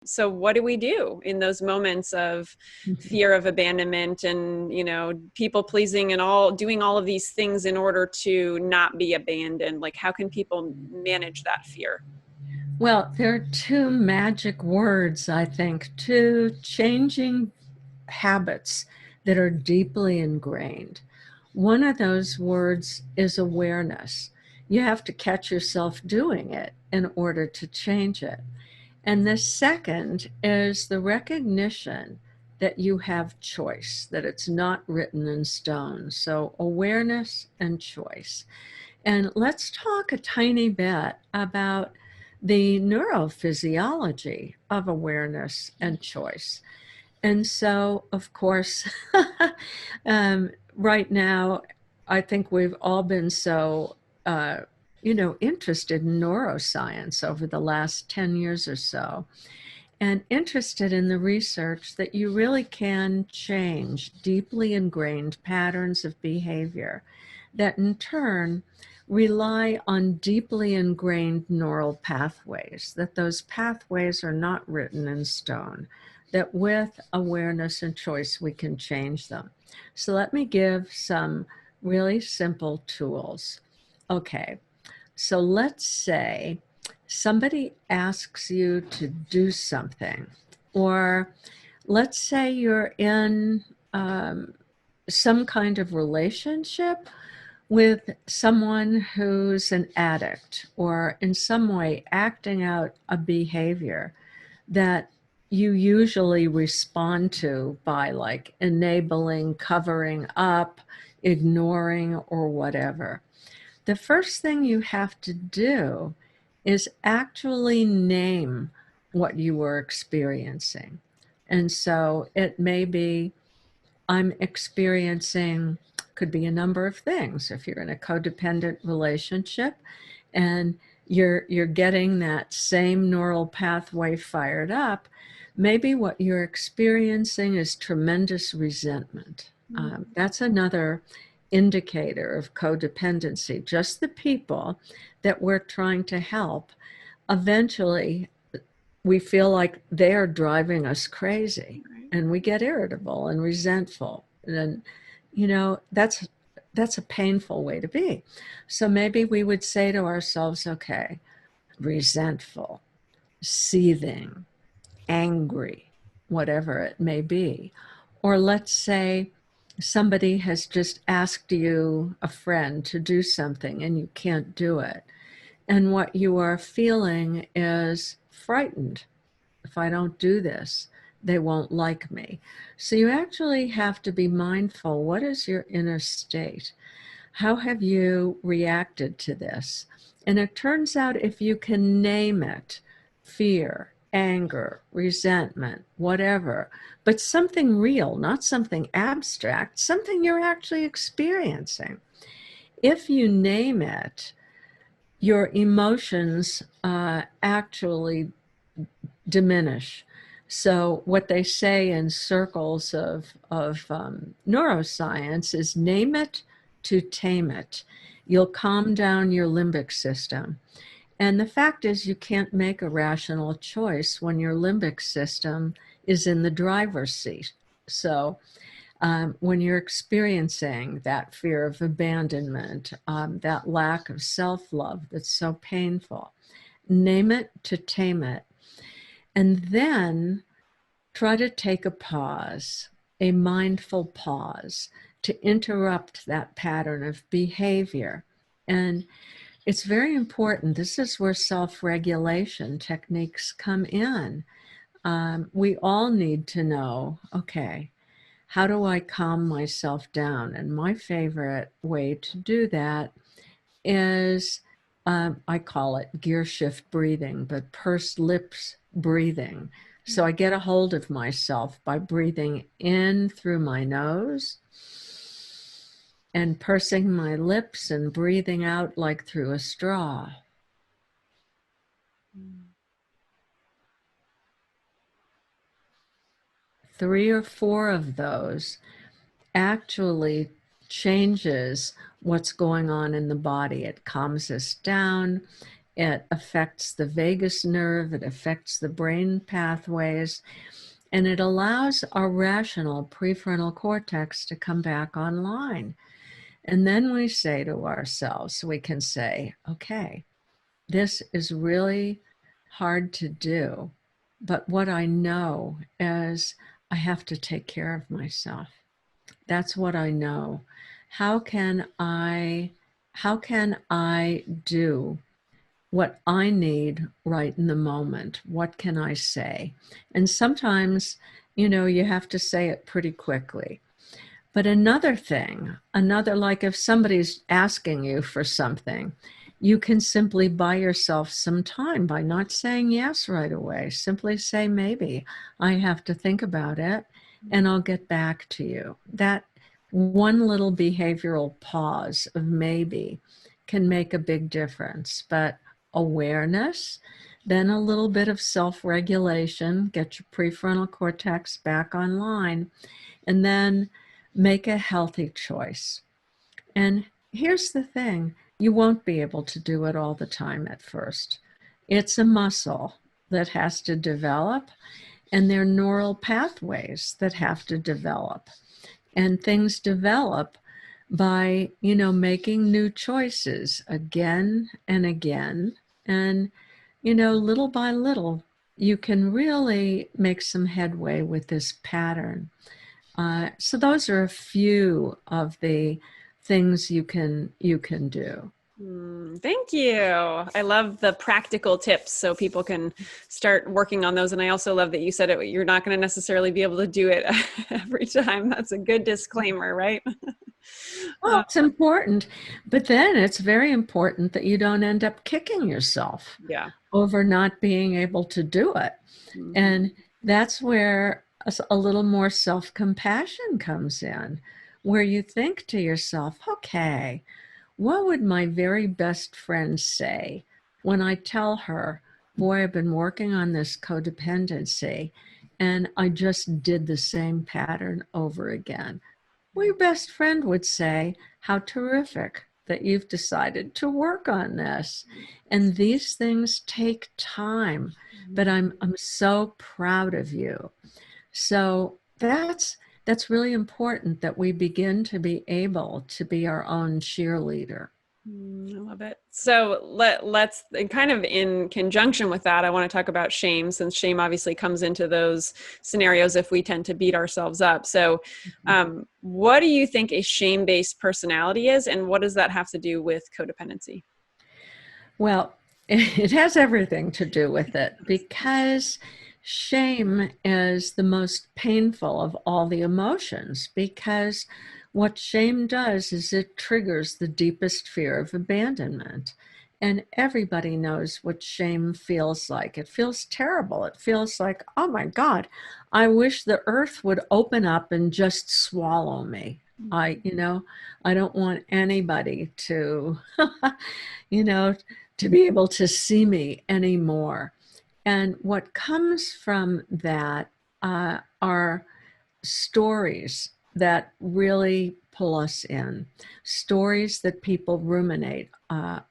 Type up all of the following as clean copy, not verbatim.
So what do we do in those moments of fear of abandonment and, you know, people pleasing and all doing all of these things in order to not be abandoned? Like, how can people manage that fear? Well, there are two magic words, I think, two changing habits that are deeply ingrained. One of those words is awareness. You have to catch yourself doing it in order to change it. And the second is the recognition that you have choice, that it's not written in stone. So, awareness and choice. And let's talk a tiny bit about the neurophysiology of awareness and choice. And so, of course, right now, I think we've all been so, uh, interested in neuroscience over the last 10 years or so, and interested in the research that you really can change deeply ingrained patterns of behavior that in turn rely on deeply ingrained neural pathways, that those pathways are not written in stone, that with awareness and choice we can change them. So let me give some really simple tools. Okay, so let's say somebody asks you to do something, or let's say you're in some kind of relationship with someone who's an addict or in some way acting out a behavior that you usually respond to by like enabling, covering up, ignoring, or whatever. The first thing you have to do is actually name what you were experiencing. And so it may be, I'm experiencing, could be a number of things. If you're in a codependent relationship and you're getting that same neural pathway fired up, maybe what you're experiencing is tremendous resentment. That's another indicator of codependency. Just the people that we're trying to help, eventually we feel like they're driving us crazy and we get irritable and resentful. And, that's a painful way to be. So maybe we would say to ourselves, okay, resentful, seething, angry, whatever it may be. Or let's say somebody has just asked you, a friend, to do something and you can't do it. And what you are feeling is frightened. If I don't do this, they won't like me. So you actually have to be mindful. What is your inner state? How have you reacted to this? And it turns out if you can name it, fear, anger, resentment, whatever, but something real, not something abstract, something you're actually experiencing. If you name it, your emotions actually diminish. So what they say in circles of neuroscience is name it to tame it. You'll calm down your limbic system. And the fact is you can't make a rational choice when your limbic system is in the driver's seat. So when you're experiencing that fear of abandonment, that lack of self-love that's so painful, name it to tame it. And then try to take a pause, a mindful pause, to interrupt that pattern of behavior. And it's very important. This is where self-regulation techniques come in. We all need to know, okay, how do I calm myself down? And my favorite way to do that is I call it gear shift breathing, but pursed lips breathing. So I get a hold of myself by breathing in through my nose and pursing my lips and breathing out like through a straw. 3 or 4 of those actually changes what's going on in the body. It calms us down. It affects the vagus nerve, it affects the brain pathways, and it allows our rational prefrontal cortex to come back online. And then we say to ourselves, we can say, okay, this is really hard to do, but what I know is I have to take care of myself. That's what I know. How can I do what I need right in the moment? What can I say? And sometimes, you have to say it pretty quickly. But another thing, like if somebody's asking you for something, you can simply buy yourself some time by not saying yes right away. Simply say, maybe I have to think about it and I'll get back to you. That one little behavioral pause of maybe can make a big difference. But awareness, then a little bit of self-regulation, get your prefrontal cortex back online, and then make a healthy choice. And here's the thing, you won't be able to do it all the time at first. It's a muscle that has to develop, and there are neural pathways that have to develop. And things develop by, making new choices again and again. And, little by little, you can really make some headway with this pattern. So those are a few of the things you can do. Thank you. I love the practical tips so people can start working on those. And I also love that you said it, you're not going to necessarily be able to do it every time. That's a good disclaimer, right? Well, it's important, but then it's very important that you don't end up kicking yourself Yeah. over not being able to do it. Mm-hmm. And that's where a little more self-compassion comes in, where you think to yourself, okay, what would my very best friend say when I tell her, boy, I've been working on this codependency and I just did the same pattern over again? Well, your best friend would say, how terrific that you've decided to work on this. And these things take time, but I'm so proud of you. So that's really important, that we begin to be able to be our own cheerleader. I love it. So let's, and kind of in conjunction with that, I want to talk about shame, since shame obviously comes into those scenarios if we tend to beat ourselves up. So what do you think a shame-based personality is, and what does that have to do with codependency? Well, it has everything to do with it, because shame is the most painful of all the emotions, because what shame does is it triggers the deepest fear of abandonment. And everybody knows what shame feels like. It feels terrible. It feels like, oh my God, I wish the earth would open up and just swallow me. I don't want anybody to, you know, to be able to see me anymore. And what comes from that are stories that really pull us in, stories that people ruminate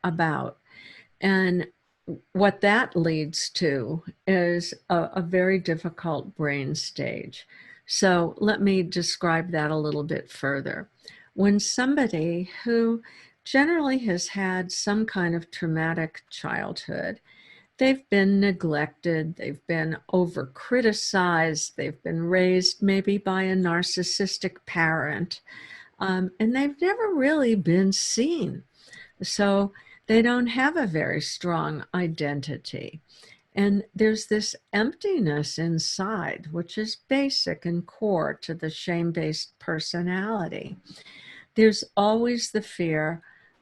about. And what that leads to is a very difficult brain stage. So let me describe that a little bit further. When somebody who generally has had some kind of traumatic childhood, they've been neglected, they've been over criticized, they've been raised maybe by a narcissistic parent, and they've never really been seen. So they don't have a very strong identity. And there's this emptiness inside, which is basic and core to the shame-based personality. There's always the fear,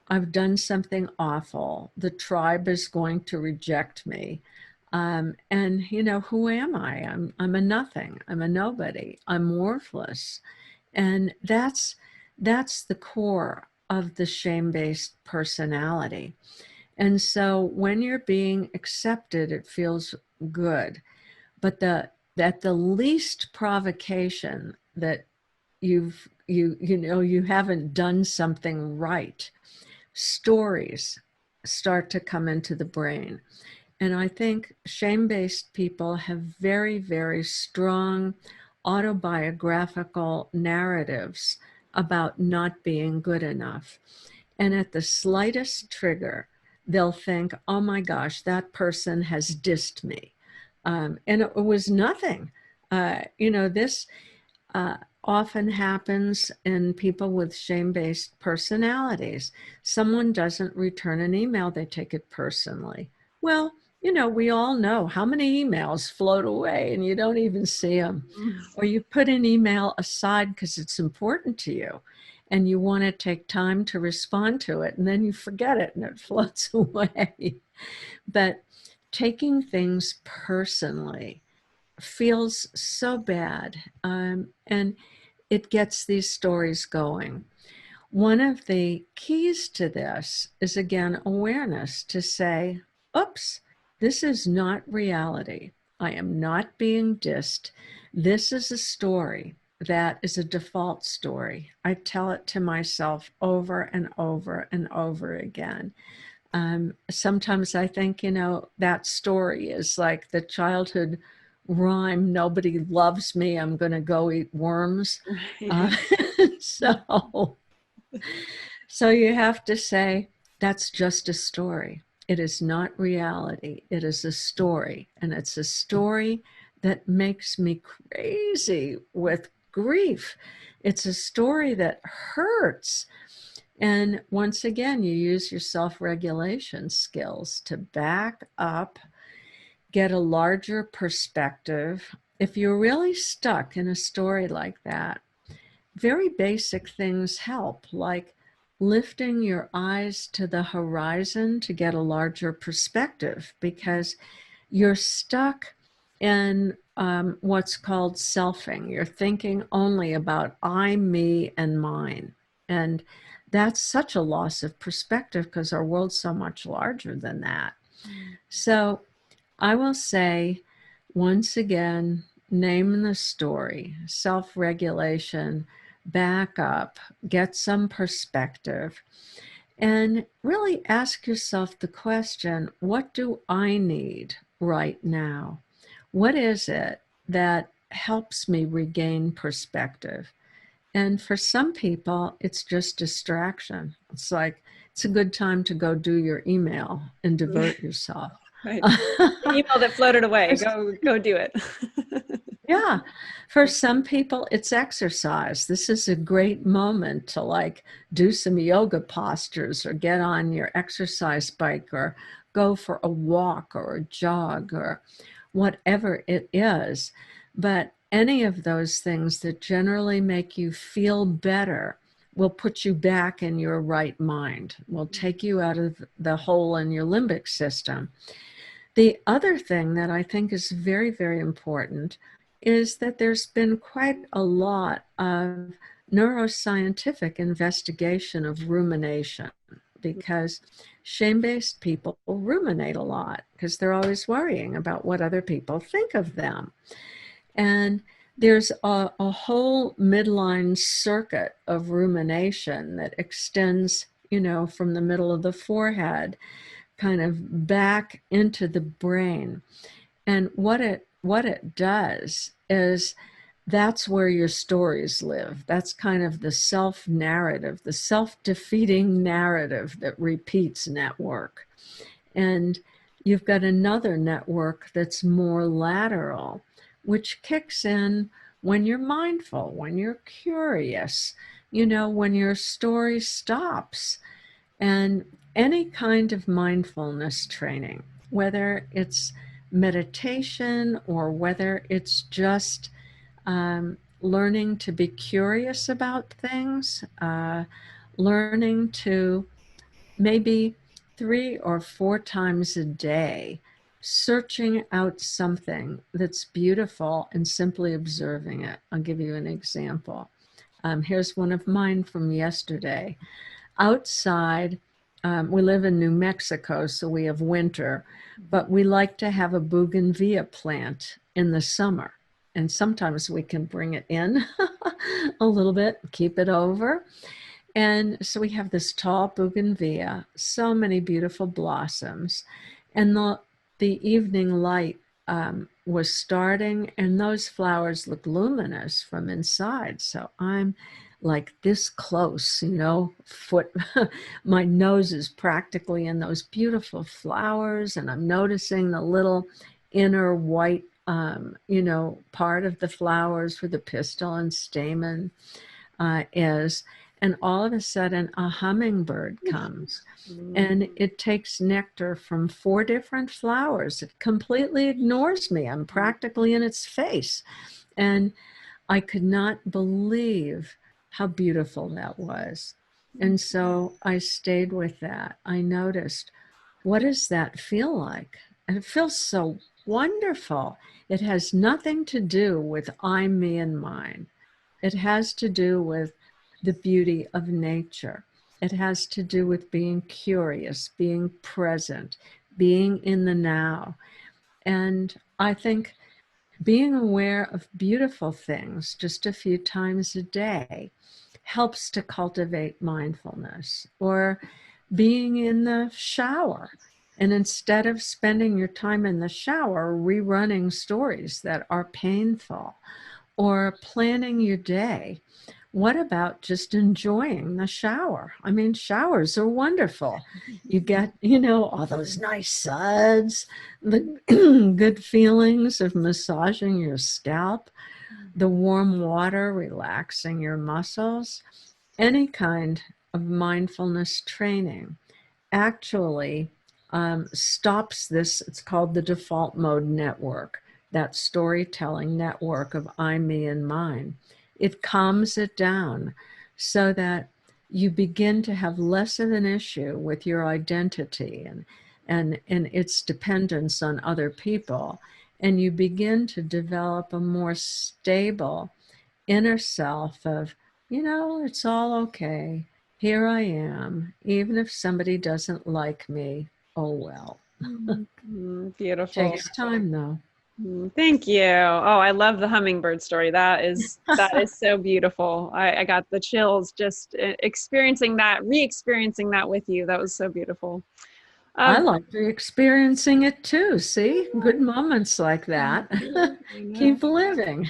I've done something awful. The tribe is going to reject me. And who am I? I'm a nothing. I'm a nobody. I'm worthless. And that's the core of the shame-based personality. And so when you're being accepted, it feels good. But at the least provocation that you haven't done something right, stories start to come into the brain. And I think shame-based people have very, very strong autobiographical narratives about not being good enough. And at the slightest trigger, they'll think, oh my gosh, that person has dissed me. And it was nothing. This often happens in people with shame-based personalities. Someone doesn't return an email, they take it personally. Well, we all know how many emails float away and you don't even see them. Or you put an email aside because it's important to you and you want to take time to respond to it, and then you forget it and it floats away. But taking things personally feels so bad, and it gets these stories going. One of the keys to this is, again, awareness, to say, oops, this is not reality. I am not being dissed. This is a story that is a default story. I tell it to myself over and over and over again. Sometimes I think, that story is like the childhood rhyme, nobody loves me, I'm going to go eat worms. So you have to say, that's just a story. It is not reality. It is a story. And it's a story that makes me crazy with grief. It's a story that hurts. And once again, you use your self-regulation skills to back up, get a larger perspective. If you're really stuck in a story like that, very basic things help, like lifting your eyes to the horizon to get a larger perspective, because you're stuck in what's called selfing. You're thinking only about I, me, and mine. And that's such a loss of perspective because our world's so much larger than that. So I will say, once again, name the story, self-regulation, back up, get some perspective, and really ask yourself the question, what do I need right now? What is it that helps me regain perspective? And for some people, it's just distraction. It's like, it's a good time to go do your email and divert yourself. Right. The email that floated away, go do it. Yeah. For some people, it's exercise. This is a great moment to do some yoga postures or get on your exercise bike or go for a walk or a jog or whatever it is. But any of those things that generally make you feel better will put you back in your right mind, will take you out of the hole in your limbic system. The other thing that I think is very, very important is that there's been quite a lot of neuroscientific investigation of rumination, because shame-based people ruminate a lot because they're always worrying about what other people think of them. And there's a whole midline circuit of rumination that extends, from the middle of the forehead, kind of back into the brain. And what it does is, that's where your stories live. That's kind of the self-narrative, the self-defeating narrative that repeats network. And you've got another network that's more lateral, which kicks in when you're mindful, when you're curious, when your story stops. And any kind of mindfulness training, whether it's meditation or whether it's just learning to be curious about things, learning to maybe 3 or 4 times a day, searching out something that's beautiful and simply observing it. I'll give you an example. Here's one of mine from yesterday. Outside, we live in New Mexico, so we have winter, but we like to have a bougainvillea plant in the summer. And sometimes we can bring it in a little bit, keep it over. And so we have this tall bougainvillea, so many beautiful blossoms, and the evening light was starting, and those flowers look luminous from inside. So I'm like this close, foot, my nose is practically in those beautiful flowers, and I'm noticing the little inner white, part of the flowers where the pistil and stamen is. And all of a sudden, a hummingbird comes and it takes nectar from 4 different flowers. It completely ignores me. I'm practically in its face. And I could not believe how beautiful that was. And so I stayed with that. I noticed, what does that feel like? And it feels so wonderful. It has nothing to do with I, me, and mine. It has to do with the beauty of nature. It has to do with being curious, being present, being in the now. And I think being aware of beautiful things just a few times a day helps to cultivate mindfulness. Or being in the shower, and instead of spending your time in the shower rerunning stories that are painful or planning your day, what about just enjoying the shower? I mean, showers are wonderful. You get, all those nice suds, the good feelings of massaging your scalp, the warm water relaxing your muscles. Any kind of mindfulness training actually stops this. It's called the default mode network, that storytelling network of I, me, and mine. It calms it down so that you begin to have less of an issue with your identity and its dependence on other people. And you begin to develop a more stable inner self of, it's all okay. Here I am. Even if somebody doesn't like me, oh well. Beautiful. Takes time though. Thank you. Oh, I love the hummingbird story. That is so beautiful. I got the chills just experiencing that, re-experiencing that with you. That was so beautiful. I like experiencing it too. See, good moments like that. Keep living.